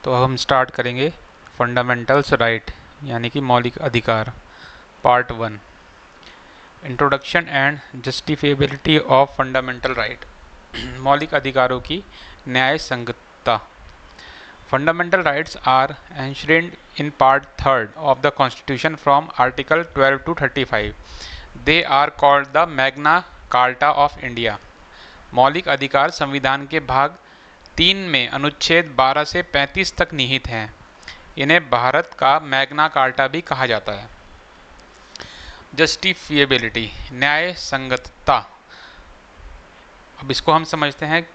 तो हम स्टार्ट करेंगे फंडामेंटल्स राइट यानी कि मौलिक अधिकार part 1 introduction and justifiability of fundamental right. मौलिक अधिकारों की न्याय संगतता। Fundamental rights are ensured in part 3 of the constitution from article 12 to 35। They are called the Magna Carta of India. मौलिक अधिकार संविधान के भाग 3 में अनुच्छेद 12 से 35 तक निहित हैं। इन्हें भारत का मैग्ना कार्टा भी कहा जाता है। जस्टिफिएबिलिटी, न्याय संगतता। अब इसको हम समझते हैं,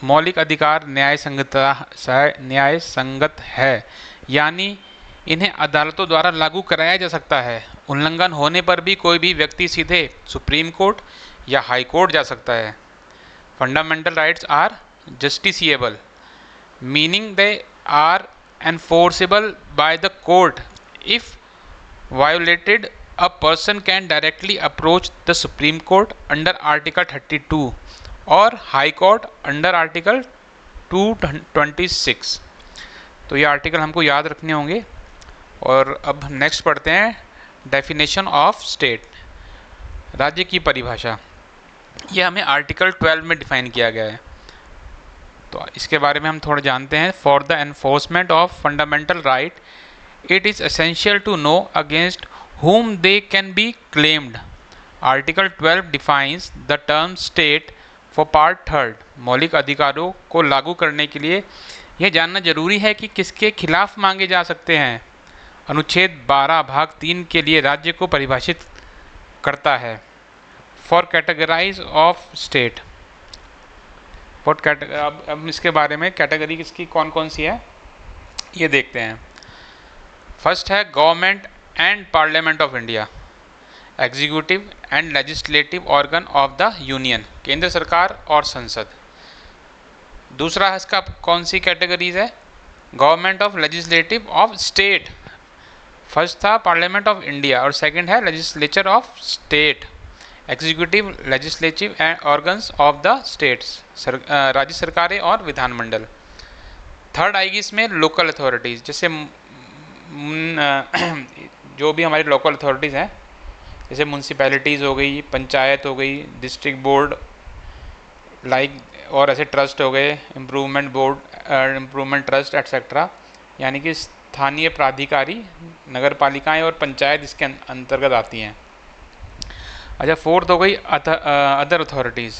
मौलिक अधिकार न्याय संगत है, यानी इन्हें अदालतों द्वारा लागू कराया जा सकता है। उल्लंघन होने पर भी कोई भी व्यक्ति सीधे सुप्रीम कोर्ट या हाई कोर्ट जा सकता है। Fundamental rights are justiciable, meaning they are enforceable by the court. If violated, a person can directly approach the Supreme Court under Article 32 or High Court under Article 226। तो ये article हमको याद रखने होंगे। और अब नेक्स्ट पढ़ते हैं डेफिनेशन ऑफ स्टेट, राज्य की परिभाषा। ये हमें आर्टिकल 12 में डिफाइन किया गया है, तो इसके बारे में हम थोड़ा जानते हैं। For the enforcement of fundamental right it is essential to know against whom they can be claimed। Article 12 defines the term state for part 3। मौलिक अधिकारों को लागू करने के लिए यह जानना जरूरी है कि किसके खिलाफ मांगे जा सकते हैं। अनुच्छेद 12 भाग 3 के लिए राज्य को परिभाषित करता है। फॉर कैटेगराइज ऑफ स्टेट, अब इसके बारे में कैटेगरी किसकी कौन कौन सी है ये देखते हैं। फर्स्ट है government and parliament of India, executive and legislative organ of the union, केंद्र सरकार और संसद। दूसरा है इसका कौन सी कैटेगरीज है, government of legislative of state. First था पार्लियामेंट ऑफ इंडिया और सेकंड है legislature of state, executive legislative and organs of the states, राज्य सरकारें और विधानमंडल। थर्ड आएगी इसमें लोकल अथॉरिटीज़, जैसे जो भी हमारी लोकल अथॉरिटीज़ हैं, जैसे म्यूनसिपैलिटीज़ हो गई, पंचायत हो गई, डिस्ट्रिक्ट बोर्ड लाइक, और ऐसे ट्रस्ट हो गए, improvement board, improvement trust etcetera, यानी कि स्थानीय प्राधिकारी, नगर पालिकाएँ और पंचायत इसके अंतर्गत आती हैं। अच्छा, फोर्थ हो गई other authorities,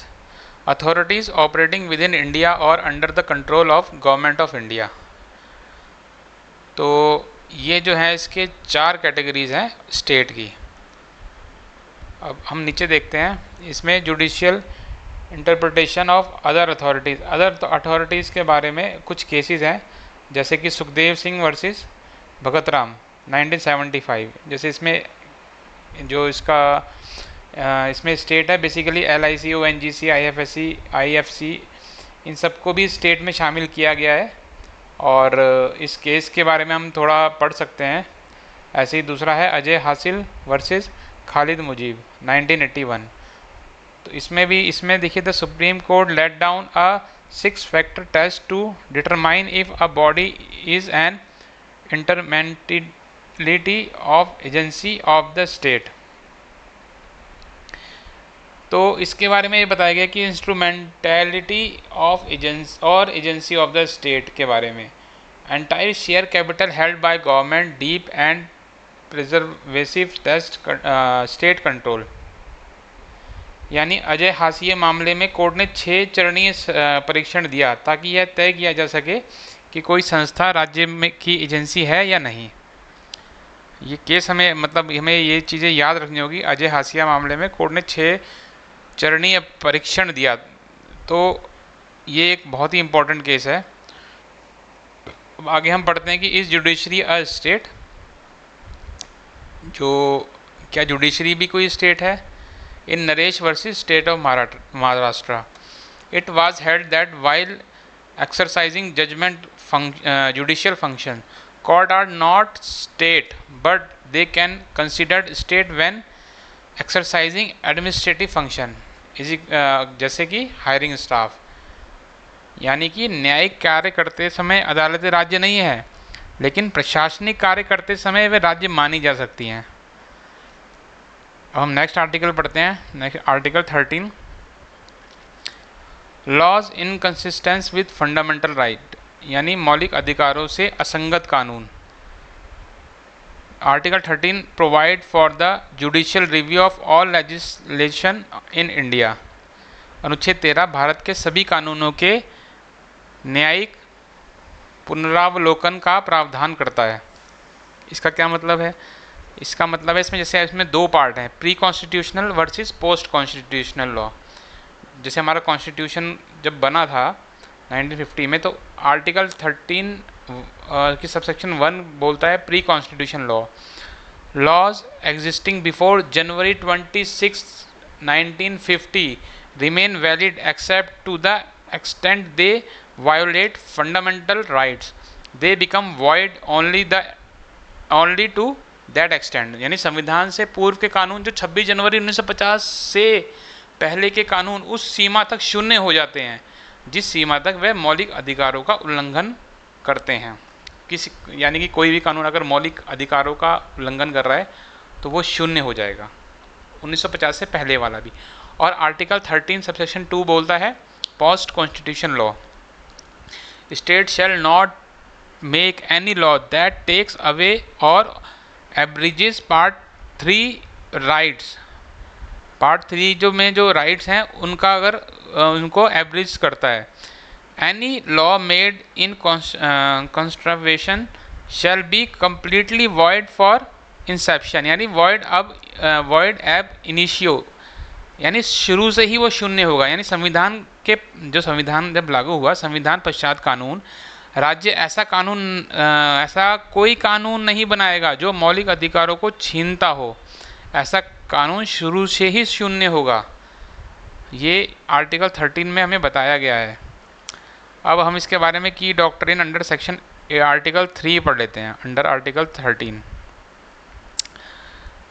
authorities operating within India और under the control of government of India. तो ये जो है इसके 4 कैटेगरीज हैं स्टेट की। अब हम नीचे देखते हैं, इसमें judicial interpretation of other authorities. Other authorities के बारे में कुछ केसेस हैं, जैसे कि सुखदेव सिंह वर्सेस भगत राम 1975। जैसे इसमें जो इसमें स्टेट है basically LIC, ONGC, IFSC, IFC, इन सबको भी स्टेट में शामिल किया गया है। और इस केस के बारे में हम थोड़ा पढ़ सकते हैं। ऐसे ही दूसरा है अजय हासिल वर्सेस खालिद मुजीब 1981। तो इसमें देखिए, the Supreme Court laid down a 6 factor test to determine if a body is an instrumentality of agency of the state. तो इसके बारे में ये बताया गया कि instrumentality of agency of the state के बारे में, entire share capital held by government, deep and pervasive test state control. यानी अजय हाशिए मामले में कोर्ट ने 6 चरणीय परीक्षण दिया ताकि यह तय किया जा सके कि कोई संस्था राज्य में की एजेंसी है या नहीं। ये केस हमें ये चीज़ें याद रखनी होगी। अजय हाशिया मामले में कोर्ट ने 6 चरणीय परीक्षण दिया, तो ये एक बहुत ही इम्पोर्टेंट केस है। अब आगे हम पढ़ते हैं कि इस जुडिशरी अ स्टेट, जो क्या जुडिशरी भी कोई स्टेट है। In Naresh versus state of Maharashtra, it was held that while exercising judgement judicial function, court are not state but they can considered state when exercising administrative function, जैसे कि hiring staff. यानी कि न्यायिक कार्य करते समय अदालतें राज्य नहीं है, लेकिन प्रशासनिक कार्य करते समय वे राज्य मानी जा सकती हैं। अब हम नेक्स्ट आर्टिकल पढ़ते हैं। Next article 13, laws inconsistence with fundamental right, यानी मौलिक अधिकारों से असंगत कानून। Article 13 provide for the judicial review of all legislation in India. अनुच्छेद 13 भारत के सभी कानूनों के न्यायिक पुनरावलोकन का प्रावधान करता है। इसका क्या मतलब है? इसका मतलब है इसमें दो पार्ट हैं, pre constitutional versus post constitutional law. जैसे हमारा कॉन्स्टिट्यूशन जब बना था 1950 में, तो आर्टिकल 13 की सबसेक्शन 1 बोलता है pre constitution law, laws existing before January 26, 1950 remain valid except to the extent they violate fundamental rights. They become void only to that extent. यानी संविधान से पूर्व के कानून जो 26 जनवरी 1950 से पहले के कानून उस सीमा तक शून्य हो जाते हैं जिस सीमा तक वे मौलिक अधिकारों का उल्लंघन करते हैं। यानी कि कोई भी कानून अगर मौलिक अधिकारों का उल्लंघन कर रहा है तो वो शून्य हो जाएगा, 1950 से पहले वाला भी। और आर्टिकल 13 सबसेक्शन 2 बोलता है post constitution law, state shall not make any law that takes away और एब्रिजेस पार्ट 3 राइट्स। पार्ट 3 जो राइट्स हैं उनका अगर उनको एब्रिज करता है। Any law made in contravention shall be completely void for inception, यानी वॉइड एब इनिशियो, यानी शुरू से ही वो शून्य होगा। यानी संविधान जब लागू हुआ, संविधान पश्चात कानून, राज्य ऐसा कोई कानून नहीं बनाएगा जो मौलिक अधिकारों को छीनता हो। ऐसा कानून शुरू से ही शून्य होगा। ये आर्टिकल 13 में हमें बताया गया है। अब हम इसके बारे में की डॉक्ट्रिन अंडर सेक्शन आर्टिकल 3 पढ़ लेते हैं, अंडर आर्टिकल 13।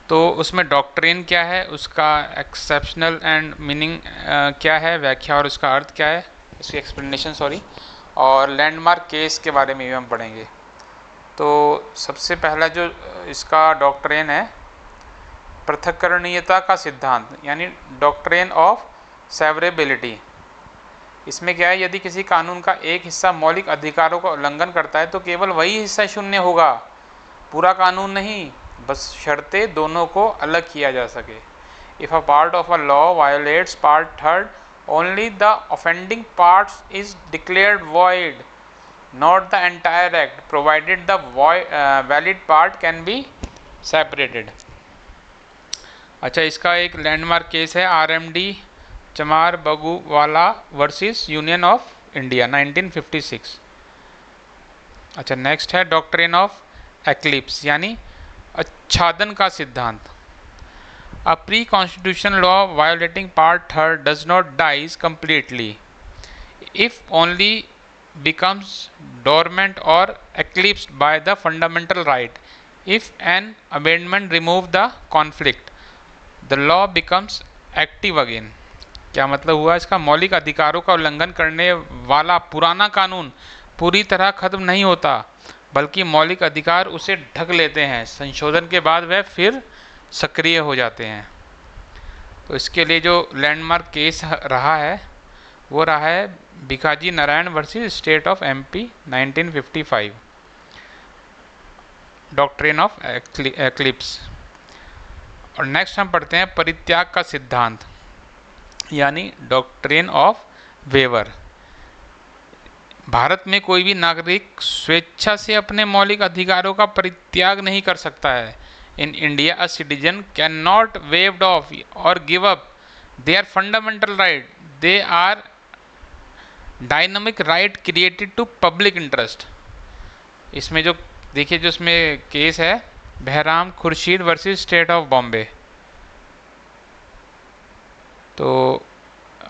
तो उसमें डॉक्ट्रिन क्या है, उसका एक्सेप्शनल एंड मीनिंग क्या है, व्याख्या और उसका अर्थ क्या है, इसकी एक्सप्लेनेशन और लैंडमार्क केस के बारे में भी हम पढ़ेंगे। तो सबसे पहला जो इसका डॉक्ट्रिन है, पृथक्करणीयता का सिद्धांत, यानी डॉक्ट्रिन ऑफ सेवरेबिलिटी। इसमें क्या है, यदि किसी कानून का एक हिस्सा मौलिक अधिकारों का उल्लंघन करता है तो केवल वही हिस्सा शून्य होगा, पूरा कानून नहीं, बस शर्ते दोनों को अलग किया जा सके। If a part of a law violates part 3, only the offending part is declared void, not the entire act, provided the valid part can be separated. अच्छा, इसका एक लैंडमार्क केस है RMD Chamar Baguwala versus union of India 1956। अच्छा, next है doctrine of eclipse, यानी आच्छादन का सिद्धांत। A pre constitution law violating part 3 does not dies completely if only becomes dormant or eclipsed by the fundamental right. If an amendment remove the conflict, the law becomes active again. क्या मतलब हुआ इसका? मौलिक अधिकारों का उल्लंघन करने वाला पुराना कानून पूरी तरह खत्म नहीं होता, बल्कि मौलिक अधिकार उसे ढक लेते हैं। संशोधन के बाद वह फिर सक्रिय हो जाते हैं। तो इसके लिए जो लैंडमार्क केस रहा है वो रहा है Bhikaji Narayan versus state of MP 1955, doctrine of eclipse. और नेक्स्ट हम पढ़ते हैं परित्याग का सिद्धांत, यानी डॉक्ट्रिन ऑफ वेवर। भारत में कोई भी नागरिक स्वेच्छा से अपने मौलिक अधिकारों का परित्याग नहीं कर सकता है। In India a citizen can not waived off और give up their fundamental right, they are dynamic right created to public interest. इसमें जो देखिए, जो इसमें केस है Behram Khurshid versus state of Bombay. तो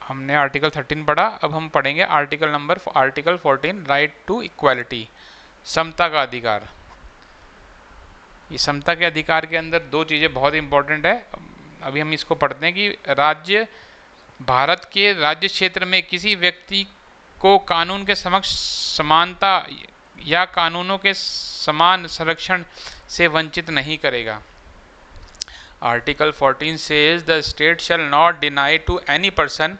हमने आर्टिकल 13 पढ़ा, अब हम पढ़ेंगे आर्टिकल 14, राइट टू इक्वालिटी, समता का अधिकार। ये समता के अधिकार के अंदर दो चीज़ें बहुत इंपॉर्टेंट है, अभी हम इसको पढ़ते हैं कि भारत के राज्य क्षेत्र में किसी व्यक्ति को कानून के समक्ष समानता या कानूनों के समान संरक्षण से वंचित नहीं करेगा। Article 14 says the state shall not deny to any person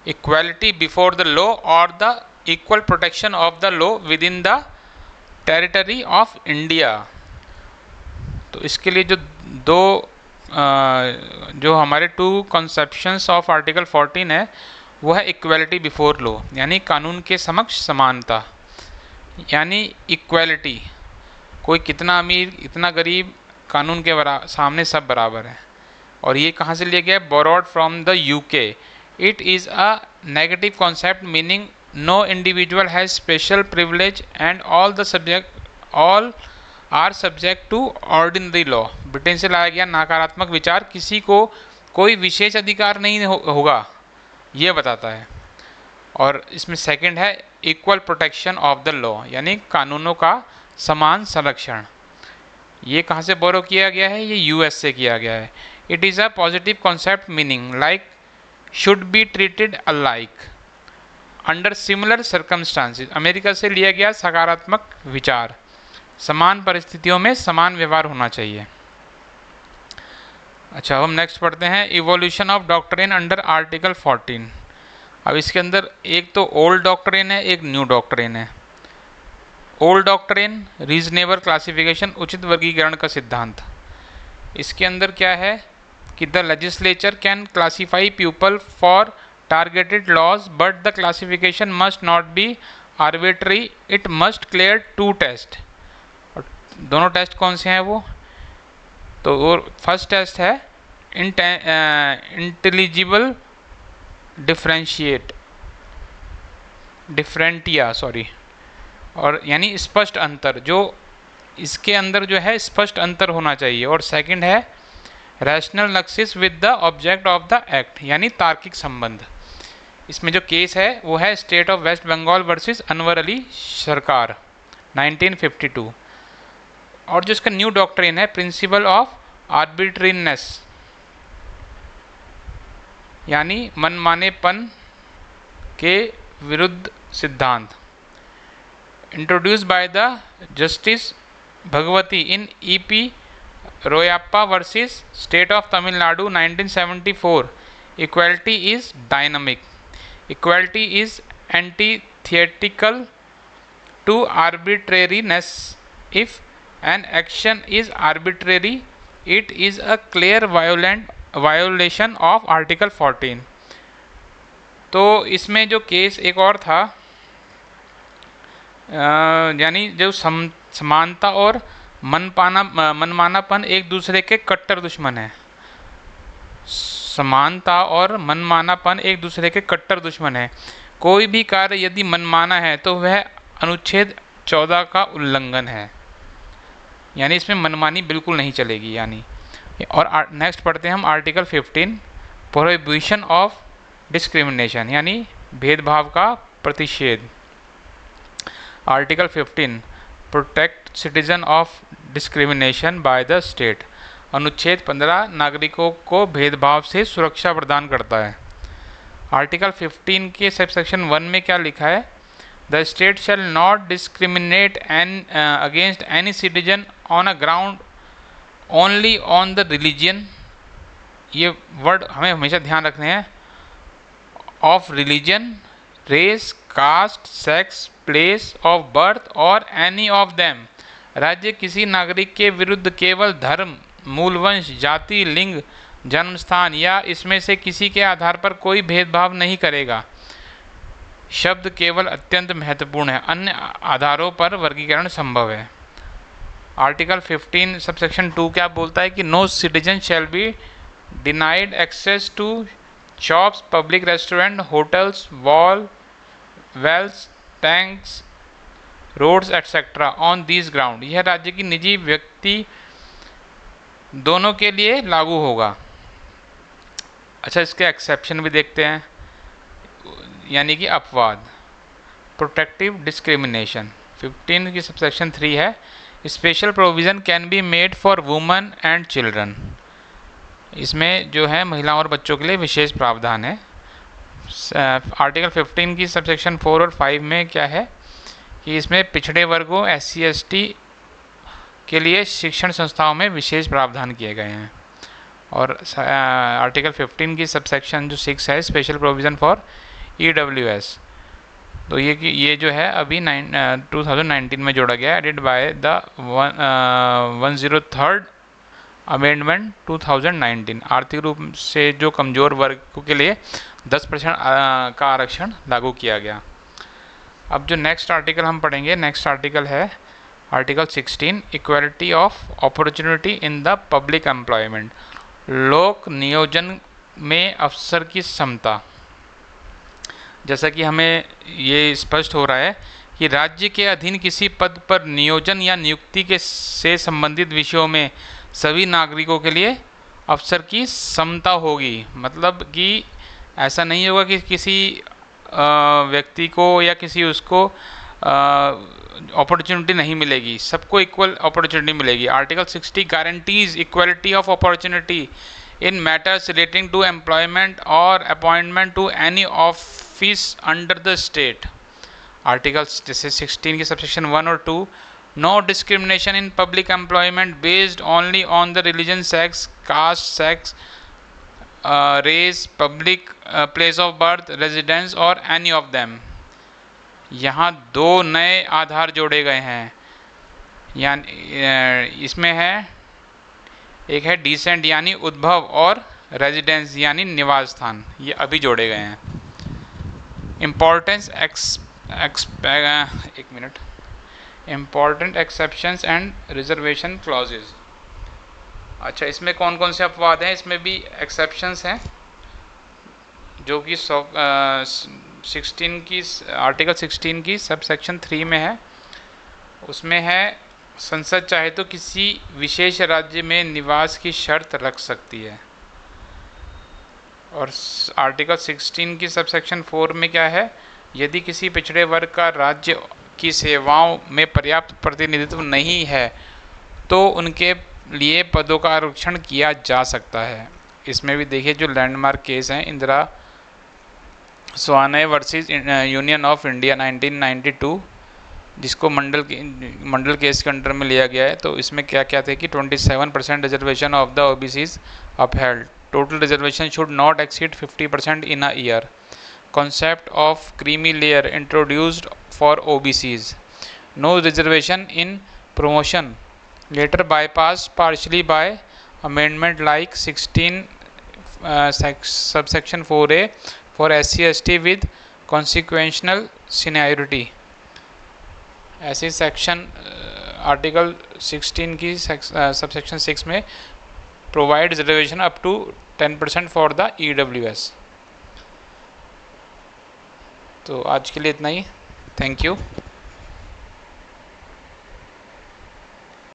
equality before the law or the equal protection of the law within the territory of India। तो इसके लिए जो हमारे टू कॉन्सेप्शंस ऑफ आर्टिकल 14 है वो है इक्वालिटी बिफोर लॉ, यानी कानून के समक्ष समानता, यानी इक्वालिटी, कोई कितना अमीर इतना गरीब, कानून के सामने सब बराबर है। और ये कहाँ से लिया गया है? Borrowed from the UK. It is a negative concept meaning no individual has special privilege and all are subject to ordinary law. Britain से लाया गया नकारात्मक विचार, किसी को कोई विशेष अधिकार नहीं होगा, ये बताता है। और इसमें सेकंड है equal protection of the law, यानी कानूनों का समान संरक्षण। ये कहाँ से बोरो किया गया है? ये यूएस से किया गया है। It is a positive concept meaning like should be treated alike under similar circumstances. America से लिया गया सकारात्मक विचार, समान परिस्थितियों में समान व्यवहार होना चाहिए। अच्छा, हम नेक्स्ट पढ़ते हैं evolution of doctrine under article 14। अब इसके अंदर एक तो ओल्ड डॉक्ट्रिन है, एक न्यू डॉक्ट्रिन है। ओल्ड डॉक्ट्रिन रीजनेबल क्लासिफिकेशन, उचित वर्गीकरण का सिद्धांत। इसके अंदर क्या है कि the legislature can classify people for targeted laws but the classification must not be arbitrary, it must clear two test. और दोनों टेस्ट कौन से हैं वो? तो फर्स्ट टेस्ट है इंटेलिजिबल डिफरेंटिया और यानी स्पष्ट अंतर, जो इसके अंदर जो है स्पष्ट अंतर होना चाहिए। और सेकंड है rational nexus with the object of the act, यानी तार्किक संबंध। इसमें जो केस है वो है state of West Bengal versus Anwar Ali Sarkar 1952। और जो इसका न्यू डॉक्ट्रिन है प्रिंसिपल ऑफ आर्बिट्रीनेस, यानी मनमानेपन के विरुद्ध सिद्धांत, introduced by the justice Bhagwati in EP Royappa versus state of Tamil Nadu 1974। Equality is dynamic, equality is antithetical to arbitrariness. If an action is arbitrary it is a clear violation of article 14। तो इसमें जो case एक और था, यानी जो समानता और मनमानापन एक दूसरे के कट्टर दुश्मन है। समानता और मनमानापन एक दूसरे के कट्टर दुश्मन है। कोई भी कार्य यदि मनमाना है तो वह अनुच्छेद 14 का उल्लंघन है, यानी इसमें मनमानी बिल्कुल नहीं चलेगी। यानी और नेक्स्ट पढ़ते हैं हम आर्टिकल 15 प्रोहिबिशन ऑफ डिस्क्रिमिनेशन, यानी भेदभाव का प्रतिषेध। Article 15 protect citizen of discrimination by the state. अनुच्छेद 15 नागरिकों को भेदभाव से सुरक्षा प्रदान करता है। आर्टिकल 15 के सबसेक्शन 1 में क्या लिखा है? The state shall not discriminate against any citizen on a ground only on the religion. ये वर्ड हमें हमेशा ध्यान रखने हैं। Of religion, race, caste, sex, place of birth और एनी ऑफ देम। राज्य किसी नागरिक के विरुद्ध केवल धर्म, मूल वंश, जाति, लिंग, जन्म स्थान या इसमें से किसी के आधार पर कोई भेदभाव नहीं करेगा। शब्द केवल अत्यंत महत्वपूर्ण है, अन्य आधारों पर वर्गीकरण संभव है। आर्टिकल 15 सबसेक्शन 2 क्या बोलता है कि no citizen shall be denied access to shops, public restaurant, hotels, wells, tanks, roads etcetera on this ground. यह राज्य की निजी व्यक्ति दोनों के लिए लागू होगा। अच्छा, इसके एक्सेप्शन भी देखते हैं, यानी कि अपवाद। प्रोटेक्टिव डिस्क्रिमिनेशन 15 की सबसेक्शन 3 है special provision can be made for women and children. इसमें जो है महिलाओं और बच्चों के लिए विशेष प्रावधान है। आर्टिकल 15 की सबसेक्शन 4 और 5 में क्या है कि इसमें पिछड़े वर्गों SC/ST के लिए शिक्षण संस्थाओं में विशेष प्रावधान किए गए हैं। और आर्टिकल 15 की सबसेक्शन जो 6 है, स्पेशल प्रोविज़न फॉर EWS, तो ये जो है अभी 2019 में जोड़ा गया है, added by the 103rd amendment 2019। आर्थिक रूप से जो कमज़ोर वर्ग के लिए 10% का आरक्षण लागू किया गया। अब जो नेक्स्ट आर्टिकल हम पढ़ेंगे, नेक्स्ट आर्टिकल है article 16, equality of opportunity in the public employment, लोक नियोजन में अवसर की समता। जैसा कि हमें ये स्पष्ट हो रहा है कि राज्य के अधीन किसी पद पर नियोजन या नियुक्ति के से संबंधित विषयों में सभी नागरिकों के लिए अवसर की समता होगी। मतलब कि ऐसा नहीं होगा कि किसी व्यक्ति को या किसी उसको अपॉर्चुनिटी नहीं मिलेगी, सबको इक्वल अपॉर्चुनिटी मिलेगी। Article 60 guarantees equality of opportunity in matters relating to employment और appointment to any office under the state. Article जैसे 16 की सबसेक्शन 1 और 2, no discrimination in public employment based only on the religion, sex, caste, sex, race, public place of birth, residence और any of them. यहाँ 2 नए आधार जोड़े गए हैं, यानी इसमें है, एक है डिसेंट यानी उद्भव और रेजिडेंस यानी निवास स्थान, ये अभी जोड़े गए हैं। Importance important exceptions and reservation clauses. अच्छा, इसमें कौन कौन से अपवाद हैं? इसमें भी एक्सेप्शंस हैं जो कि 16 की आर्टिकल 16 की सब सेक्शन 3 में है। उसमें है, संसद चाहे तो किसी विशेष राज्य में निवास की शर्त रख सकती है। और आर्टिकल 16 की सब सेक्शन 4 में क्या है, यदि किसी पिछड़े वर्ग का राज्य की सेवाओं में पर्याप्त प्रतिनिधित्व नहीं है तो उनके लिए पदों का आरक्षण किया जा सकता है। इसमें भी देखिए जो लैंडमार्क केस हैं, Indira Svane versus union of India 1992, जिसको मंडल केस के अंडर में लिया गया है। तो इसमें क्या क्या थे कि 27% reservation of the OBCs upheld, total reservation should not exceed 50% in a year, concept of creamy layer introduced for OBCs, no reservation in promotion, later bypassed partially by amendment like 16 subsection 4A for SC/ST with consequential seniority। ऐसे section article 16 की subsection 6 में provide reservation up to 10% for the EWS। तो आज के लिए इतना ही, thank you.